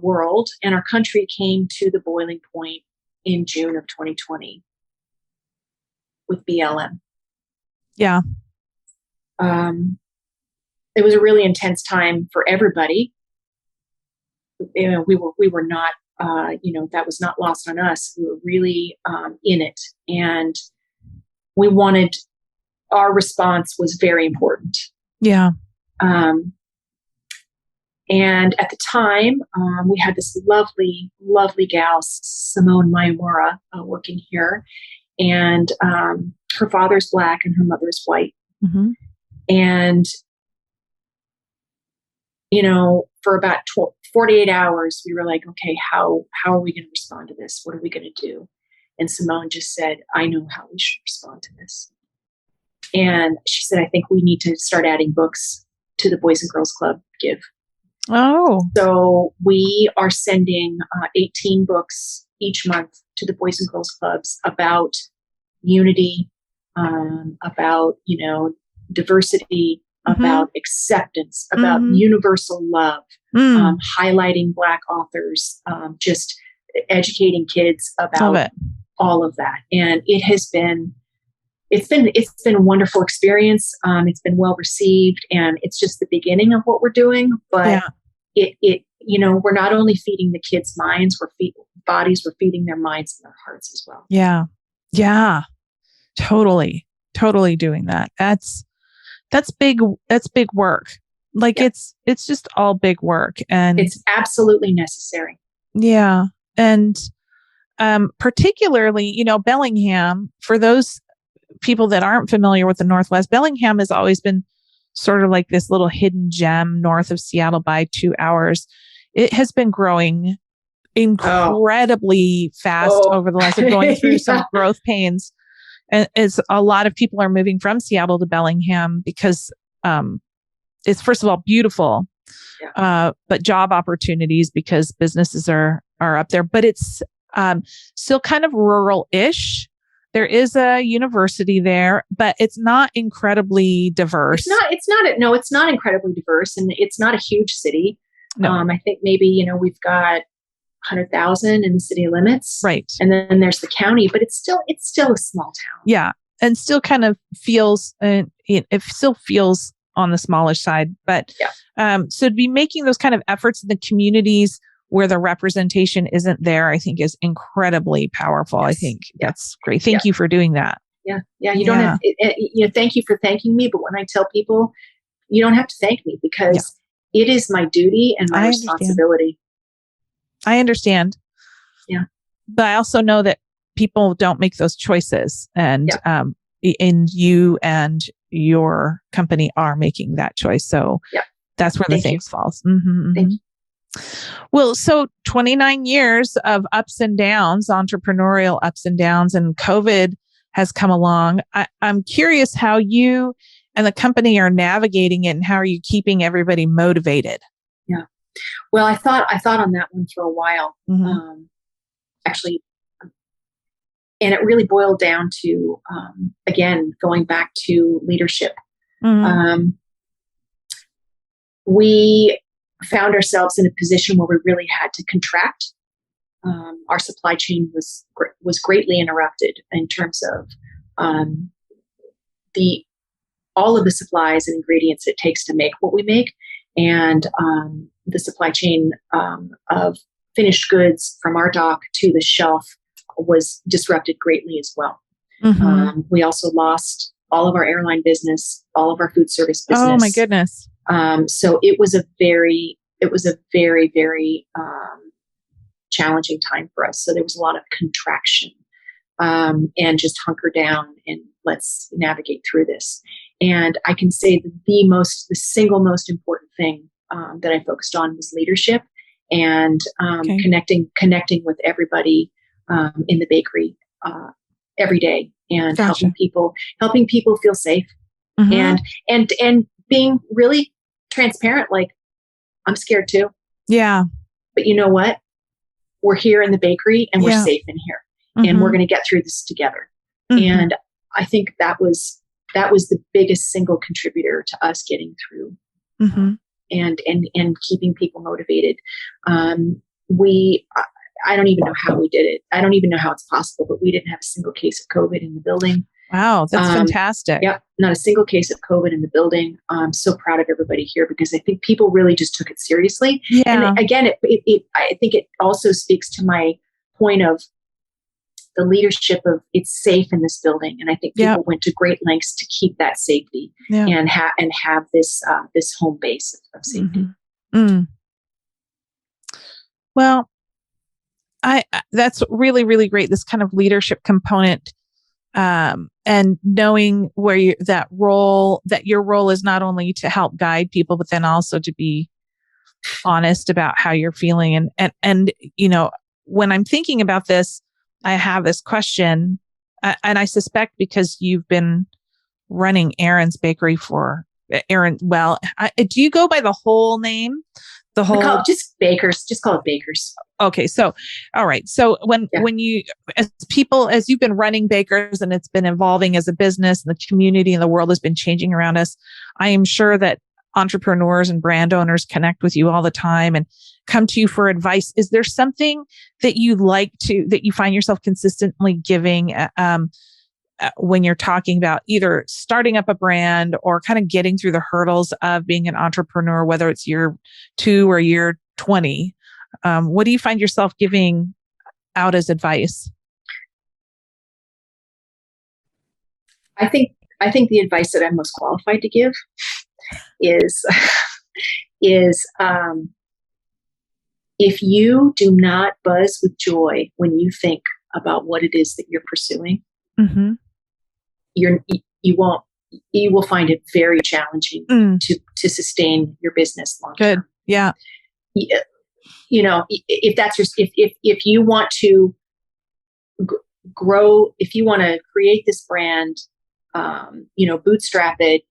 world and our country came to the boiling point in June of 2020 with BLM. Yeah. It was a really intense time for everybody. We were not, that was not lost on us. We were really in it, and our response was very important. Yeah. And at the time, we had this lovely, lovely gal, Simone Mayamura, working here, and her father's Black and her mother's white. Mm-hmm. And for about 48 hours, we were like, okay, how are we going to respond to this? What are we going to do? And Simone just said, I know how we should respond to this. And she said, I think we need to start adding books to the Boys and Girls Club give. Oh. So we are sending 18 books each month to the Boys and Girls Clubs about unity, about, diversity, about acceptance, about universal love, highlighting Black authors, just educating kids about all of that. And it's been a wonderful experience. It's been well received, and it's just the beginning of what we're doing. But we're not only feeding the kids' minds, we're feeding their minds and their hearts as well. Yeah. Yeah. Totally doing that. That's big work. Like it's just all big work, and it's absolutely necessary. Yeah. And particularly, Bellingham, for those people that aren't familiar with the Northwest, Bellingham has always been sort of like this little hidden gem north of Seattle by 2 hours. It has been growing incredibly fast over the last, going through some growth pains. And as a lot of people are moving from Seattle to Bellingham because it's, first of all, beautiful, but job opportunities because businesses are up there. But it's still kind of rural-ish. There is a university there, but it's not incredibly diverse. It's not incredibly diverse, and it's not a huge city. No. I think maybe, we've got 100,000 in the city limits. Right. And then there's the county, but it's still a small town. Yeah. And still kind of feels, it still feels on the smallish side, but, so to be making those kind of efforts in the communities where the representation isn't there, I think is incredibly powerful. Yes. I think that's great. Thank you for doing that. Yeah. Yeah. You don't have, thank you for thanking me. But when I tell people, you don't have to thank me because it is my duty and my responsibility. I understand. Yeah. But I also know that people don't make those choices, and you and your company are making that choice. So that's where the thanks falls. Mm-hmm, Thank you. Well, so 29 years of ups and downs, entrepreneurial ups and downs, and COVID has come along. I'm curious how you and the company are navigating it, and how are you keeping everybody motivated? Yeah. Well, I thought on that one for a while, actually, and it really boiled down to, again, going back to leadership. We found ourselves in a position where we really had to contract. Our supply chain was greatly interrupted in terms of all of the supplies and ingredients it takes to make what we make, and the supply chain of finished goods from our dock to the shelf was disrupted greatly as well. We also lost all of our airline business, all of our food service business. Oh my goodness! So it was a very, very challenging time for us. So there was a lot of contraction, and just hunker down and let's navigate through this. And I can say that the single most important thing that I focused on was leadership, and connecting with everybody in the bakery every day, and helping people feel safe, and being really transparent. Like, I'm scared too. Yeah. But you know what? We're here in the bakery, and we're safe in here, and we're going to get through this together. And I think that was the biggest single contributor to us getting through, and keeping people motivated. I don't even know how we did it. I don't even know how it's possible, but we didn't have a single case of COVID in the building. Wow, that's fantastic. Yep, not a single case of COVID in the building. I'm so proud of everybody here, because I think people really just took it seriously. Yeah. And again, I think it also speaks to my point of the leadership of it's safe in this building, and I think people went to great lengths to keep that safety and have this home base of safety. Well, that's really, really great. This kind of leadership component, and knowing where your role is not only to help guide people, but then also to be honest about how you're feeling. And when I'm thinking about this, I have this question, and I suspect because you've been running Erin's Bakery for Erin. Well, do you go by the whole name? The whole, we call it just Bakers. Just call it Bakers. Okay, so all right. So when you, as you've been running Bakers, and it's been evolving as a business, and the community and the world has been changing around us, I am sure that entrepreneurs and brand owners connect with you all the time and come to you for advice. Is there something that that you find yourself consistently giving when you're talking about either starting up a brand or kind of getting through the hurdles of being an entrepreneur, whether it's year 2 or year 20? What do you find yourself giving out as advice? I think the advice that I'm most qualified to give is if you do not buzz with joy when you think about what it is that you're pursuing, you will find it very challenging to sustain your business long term. Good. Yeah. If that's if you want to grow, if you want to create this brand, bootstrap it,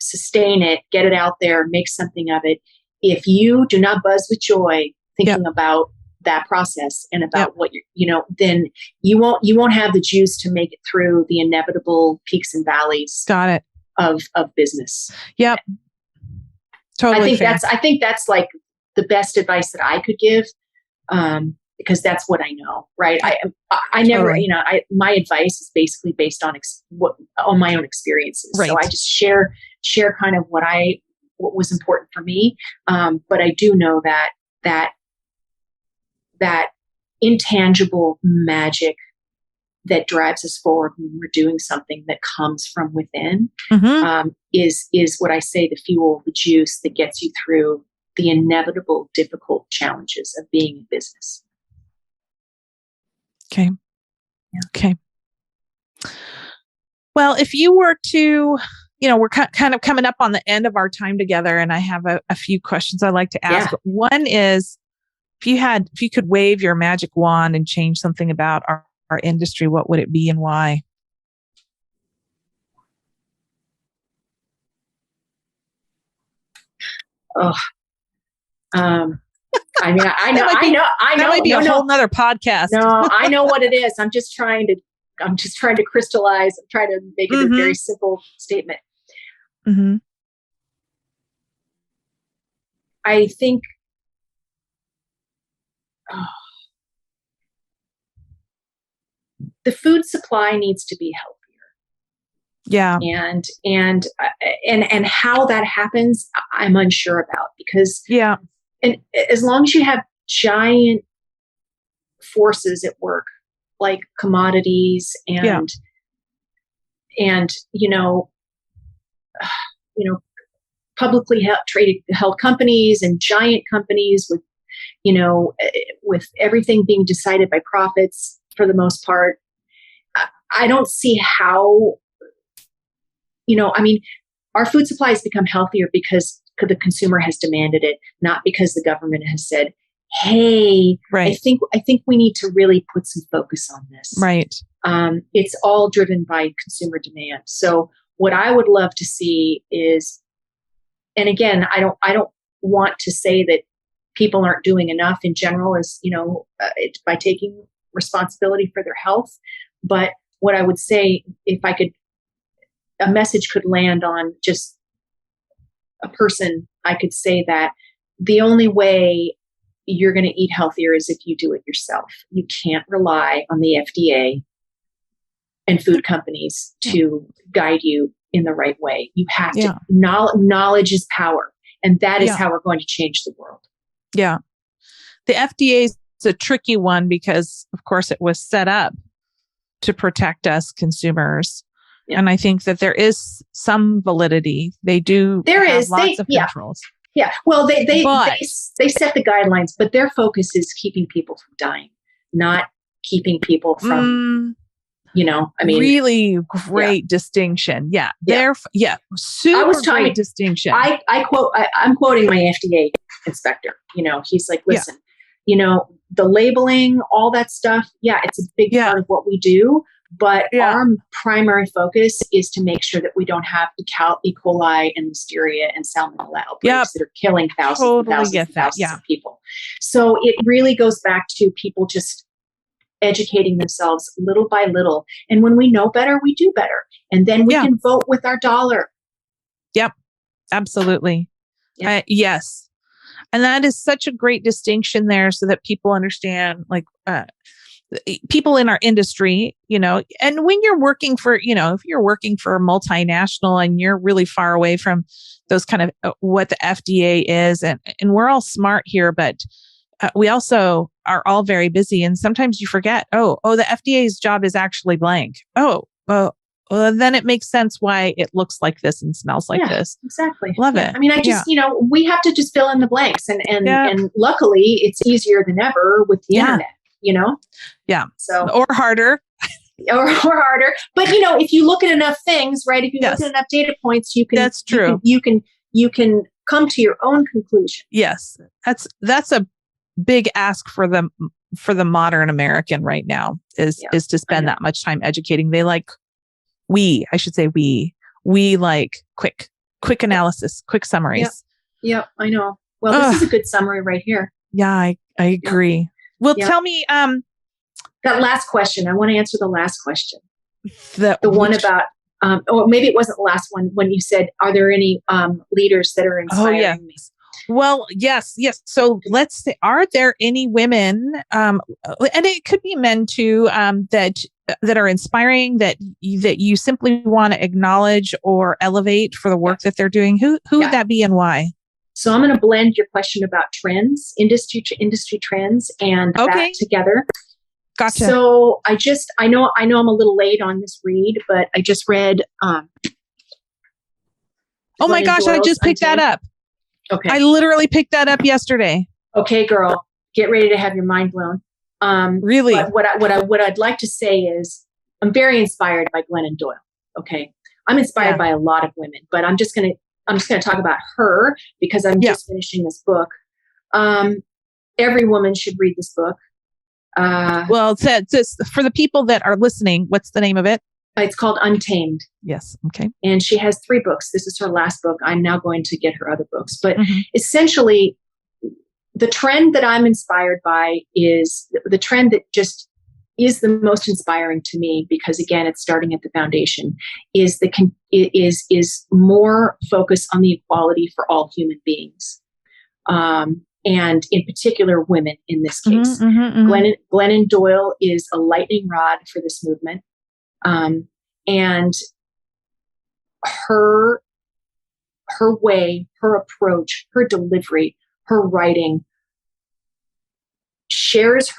sustain it, get it out there, make something of it. If you do not buzz with joy thinking about that process and about what then you won't have the juice to make it through the inevitable peaks and valleys. Got it. Of business. Yep. Totally. I think that's like the best advice that I could give, because that's what I know, right? I never, my advice is basically based on my own experiences. Right. So I just share kind of what was important for me. But I do know that intangible magic that drives us forward when we're doing something that comes from within, is what I say, the fuel, the juice that gets you through the inevitable, difficult challenges of being in business. Okay. Yeah. Okay. Well, if you were to, we're kind of coming up on the end of our time together, and I have a few questions I'd like to ask. Yeah. One is, if you could wave your magic wand and change something about our industry, what would it be and why? Oh, I mean, I know. That might be a whole nother podcast. No, I know what it is. I'm just trying to crystallize. I'm trying to make it a very simple statement. Mm-hmm. I think the food supply needs to be healthier. Yeah. And how that happens, I'm unsure about, because and as long as you have giant forces at work, like commodities and publicly held companies and giant companies with everything being decided by profits for the most part, I don't see how, our food supply has become healthier because the consumer has demanded it, not because the government has said, hey, right. I think we need to really put some focus on this. Right. It's all driven by consumer demand. So what I would love to see is, and again, I don't want to say that people aren't doing enough in general, as by taking responsibility for their health. But what I would say, if a message could land on just a person, I could say that the only way you're going to eat healthier is if you do it yourself. You can't rely on the FDA and food companies to guide you in the right way. You have to. Knowledge is power, and that is how we're going to change the world. Yeah. The FDA is a tricky one because, of course, it was set up to protect us consumers. Yeah. And I think that there is some validity. They do have lots of controls. Yeah. Well, they set the guidelines, but their focus is keeping people from dying, not keeping people from, really great distinction. Yeah. Super great distinction. I'm quoting my FDA inspector. He's like, listen, the labeling, all that stuff. Yeah. It's a big part of what we do. But our primary focus is to make sure that we don't have E. coli and listeria and salmonella outbreaks that are killing thousands of people. So it really goes back to people just educating themselves little by little. And when we know better, we do better. And then we can vote with our dollar. Yep, absolutely. Yep. Yes. And that is such a great distinction there so that people understand, people in our industry, and when you're working for, if you're working for a multinational and you're really far away from those kind of what the FDA is, and we're all smart here, but we also are all very busy. And sometimes you forget, the FDA's job is actually blank. Well, then it makes sense why it looks like this and smells like this. Exactly. Love it. I mean, we have to just fill in the blanks, and luckily it's easier than ever with the internet. Yeah. So, or harder. or harder. But, if you look at enough things, right? If you look at enough data points, you can, that's true. You can come to your own conclusion. Yes. That's a big ask for the modern American right now is to spend that much time educating. They like, I should say we like quick analysis, quick summaries. Yeah, I know. Well, this is a good summary right here. Yeah, I agree. Yeah. Well, tell me, that last question. I want to answer the last question. The one about, or maybe it wasn't the last one when you said, are there any leaders that are inspiring me? Well, yes. So let's say, are there any women, and it could be men too, that are inspiring, that you simply want to acknowledge or elevate for the work that they're doing? Who would that be and why? So I'm going to blend your question about trends, industry trends, and that together. Gotcha. So I know I'm a little late on this read, but I just read. Oh my gosh! I just picked that up. Okay. I literally picked that up yesterday. Okay, girl, get ready to have your mind blown. Really? But what I'd like to say is I'm very inspired by Glennon Doyle. Okay. I'm inspired by a lot of women, but I'm just going to talk about her because I'm just finishing this book. Every woman should read this book. Well, it's for the people that are listening, what's the name of it? It's called Untamed. Yes. Okay. And she has 3 books. This is her last book. I'm now going to get her other books. But Mm-hmm. essentially, the trend that I'm inspired by is the trend that just is the most inspiring to me, because again, it's starting at the foundation, is more focus on the equality for all human beings. And in particular, women in this case. Mm-hmm, mm-hmm. Glennon Doyle is a lightning rod for this movement. And her way, her approach, her delivery, her writing shares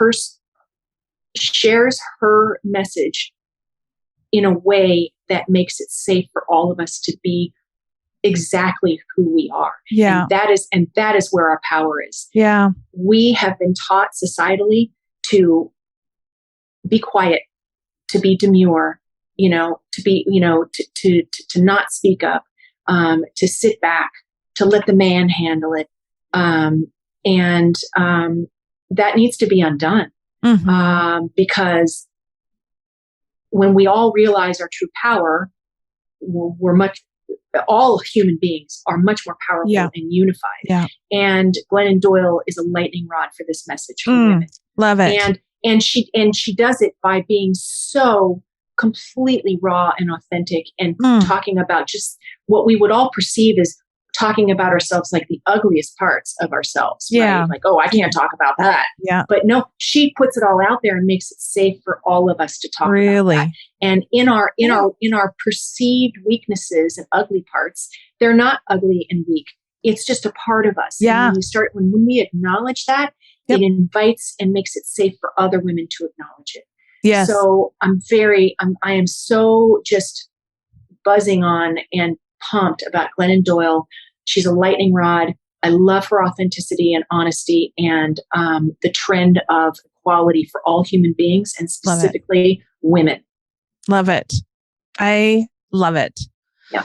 her message in a way that makes it safe for all of us to be exactly who we are. Yeah. And that is where our power is. Yeah. We have been taught societally to be quiet, to be demure, to be, to not speak up, to sit back, to let the man handle it. And that needs to be undone. Mm-hmm. Because when we all realize our true power, all human beings are much more powerful and unified. Yeah. And Glennon Doyle is a lightning rod for this message for women. Love it. And she does it by being so completely raw and authentic and talking about just what we would all perceive as talking about ourselves like the ugliest parts of ourselves. Yeah. Right? Like, oh, I can't talk about that. Yeah. But no, she puts it all out there and makes it safe for all of us to talk about that. And in our perceived weaknesses and ugly parts, they're not ugly and weak. It's just a part of us. Yeah. And when we acknowledge that, it invites and makes it safe for other women to acknowledge it. Yes. So I am so just buzzing on and pumped about Glennon Doyle. She's a lightning rod. I love her authenticity and honesty and the trend of equality for all human beings and specifically women. Love it. I love it. Yeah.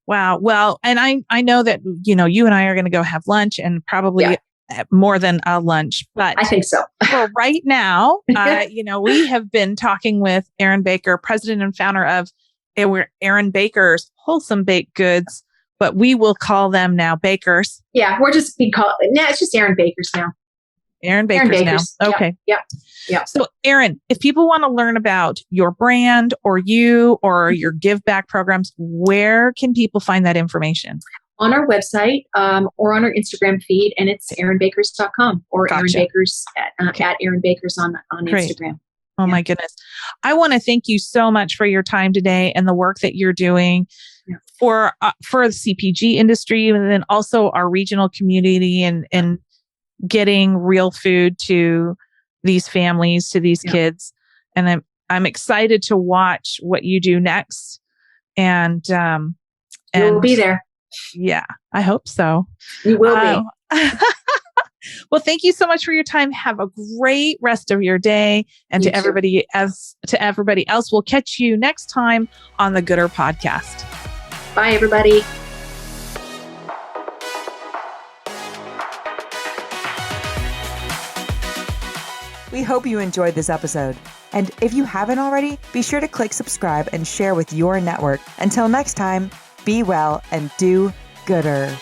Wow. Well, and I know that, you and I are going to go have lunch and probably more than a lunch, but I think so. For right now, we have been talking with Erin Baker, president and founder of Erin Baker's Wholesome Baked Goods, but we will call them now Bakers. Yeah, it's just Erin Baker's now. Erin Baker's now. Okay. Yeah. So Erin, if people want to learn about your brand or you or your give back programs, where can people find that information? On our website or on our Instagram feed, and it's erinbakers.com or Erin Bakers at Erin Bakers on Instagram. Oh my goodness. I want to thank you so much for your time today and the work that you're doing for the CPG industry, and then also our regional community and getting real food to these families, to these kids. And I'm excited to watch what you do next. And you'll be there. Yeah, I hope so. You will be. Well, thank you so much for your time. Have a great rest of your day. And to everybody else, we'll catch you next time on the Gooder Podcast. Bye, everybody. We hope you enjoyed this episode. And if you haven't already, be sure to click subscribe and share with your network. Until next time, be well and do gooder.